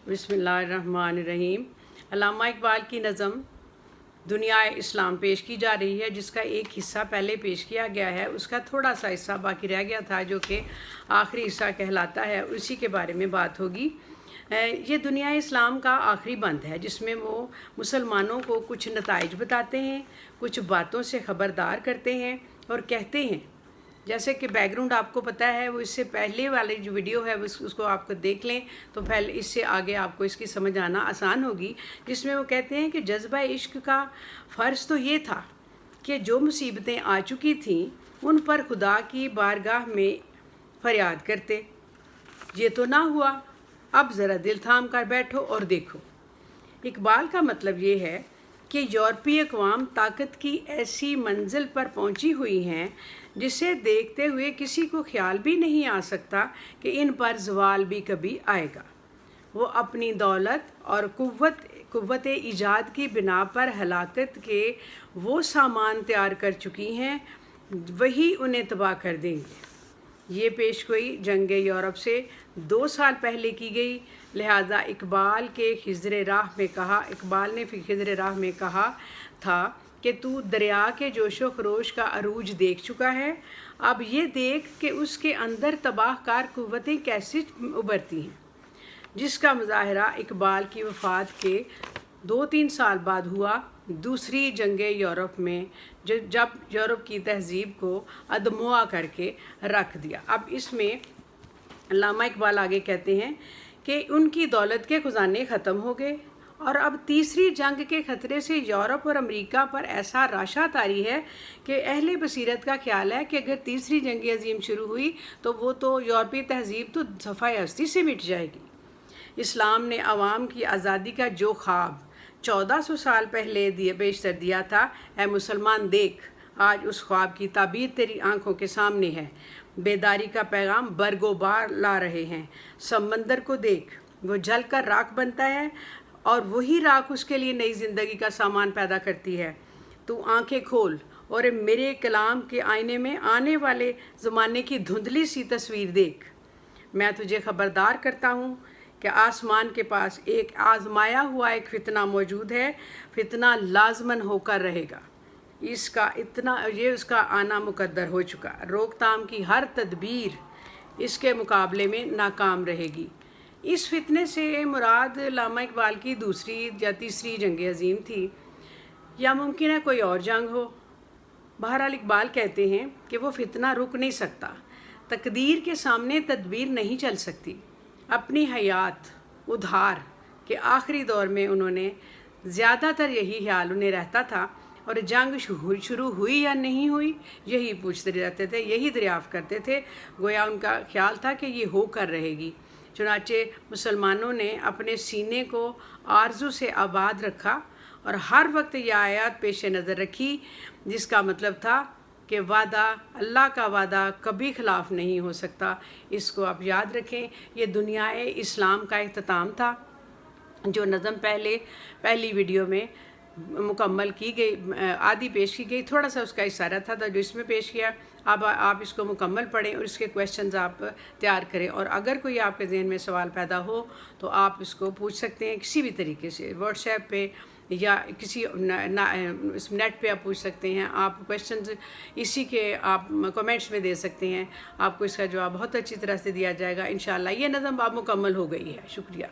बिस्मिल्लाहिर्रहमानिर्रहीम। अल्लामा इकबाल की नज़म दुनिया इस्लाम पेश की जा रही है, जिसका एक हिस्सा पहले पेश किया गया है। उसका थोड़ा सा हिस्सा बाकी रह गया था, जो कि आखिरी हिस्सा कहलाता है। उसी के बारे में बात होगी। ये दुनिया इस्लाम का आखिरी बंद है, जिसमें वो मुसलमानों को कुछ नताइज बताते हैं, कुछ बातों से ख़बरदार करते हैं और कहते हैं, जैसे कि बैकग्राउंड आपको पता है, वो इससे पहले वाली जो वीडियो है उसको आपको देख लें तो पहले इससे आगे आपको इसकी समझ आना आसान होगी। जिसमें वो कहते हैं कि जज्बा इश्क का फ़र्ज़ तो ये था कि जो मुसीबतें आ चुकी थीं उन पर खुदा की बारगाह में फरियाद करते। ये तो ना हुआ, अब ज़रा दिल थाम कर बैठो और देखो। इकबाल का मतलब ये है कि यूरोपीय अक़वाम ताकत की ऐसी मंजिल पर पहुंची हुई हैं जिसे देखते हुए किसी को ख्याल भी नहीं आ सकता कि इन पर ज़वाल भी कभी आएगा। वो अपनी दौलत और कुव्वत ईजाद की बिना पर हलाकत के वो सामान तैयार कर चुकी हैं, वही उन्हें तबाह कर देंगे। ये पेशगोई जंग यूरोप से 2 साल पहले की गई, लिहाजा इकबाल ने खिज़र राह में कहा था कि तू दरिया के जोशो खरोश का अरूज देख चुका है, अब ये देख कि उसके अंदर तबाहकार कुव्वतें कैसे उभरती हैं। जिसका मुज़ाहरा इकबाल की वफ़ात के 2-3 साल बाद हुआ, दूसरी जंग यूरोप में, जब यूरोप की तहज़ीब को अदमुआ करके रख दिया। अब इसमें अल्लामा इकबाल आगे कहते हैं कि उनकी दौलत के ख़जाने ख़त्म हो गए और अब तीसरी जंग के ख़तरे से यूरोप और अमेरिका पर ऐसा राशा तारी है कि अहले बसीरत का ख्याल है कि अगर तीसरी जंग अज़ीम शुरू हुई तो वो तो यूरोपीय तहज़ीब तो सफ़ाए हस्ती से मिट जाएगी। इस्लाम ने अवाम की आज़ादी का जो ख्वाब 1400 साल पहले बेशतर दिया था, ऐ मुसलमान देख, आज उस ख्वाब की ताबीर तेरी आंखों के सामने है। बेदारी का पैगाम बरगोबार ला रहे हैं। समंदर को देख, वो जल कर राख बनता है और वही राख उसके लिए नई ज़िंदगी का सामान पैदा करती है। तू आंखें खोल और मेरे कलाम के आईने में आने वाले ज़माने की धुंधली सी तस्वीर देख। मैं तुझे ख़बरदार करता हूँ कि आसमान के पास एक आजमाया हुआ एक फ़ितना मौजूद है। फ़ितना लाजमन होकर रहेगा, उसका आना मुकद्दर हो चुका। रोकथाम की हर तदबीर इसके मुकाबले में नाकाम रहेगी। इस फितने से मुराद अल्लामा इकबाल की दूसरी या तीसरी जंग अज़ीम थी, या मुमकिन है कोई और जंग हो। बहरहाल इकबाल कहते हैं कि वो फितना रुक नहीं सकता, तकदीर के सामने तदबीर नहीं चल सकती। अपनी हयात उधार के आखिरी दौर में उन्होंने ज़्यादातर यही ख्याल उन्हें रहता था, और जंग शुरू हुई या नहीं हुई यही पूछते रहते थे, यही दरियाफ़्त करते थे। गोया उनका ख्याल था कि ये होकर रहेगी। चुनाचे मुसलमानों ने अपने सीने को आरज़ू से आबाद रखा और हर वक्त यह आयत पेश नज़र रखी, जिसका मतलब था कि वादा, अल्लाह का वादा कभी ख़िलाफ़ नहीं हो सकता। इसको आप याद रखें। ये दुनियाए इस्लाम का इख्तिताम था, जो नज़म पहली वीडियो में मुकम्मल की गई, आधी पेश की गई, थोड़ा सा उसका इशारा था जो इसमें पेश किया। अब आप इसको मुकम्मल पढ़ें और इसके क्वेश्चंस आप तैयार करें, और अगर कोई आपके ज़हन में सवाल पैदा हो तो आप इसको पूछ सकते हैं किसी भी तरीके से, व्हाट्सएप पे या किसी नेट पे आप पूछ सकते हैं। आप क्वेश्चंस इसी के आप कमेंट्स में दे सकते हैं, आपको इसका जवाब बहुत अच्छी तरह से दिया जाएगा इंशाअल्लाह। ये नज़म अब मुकम्मल हो गई है। शुक्रिया।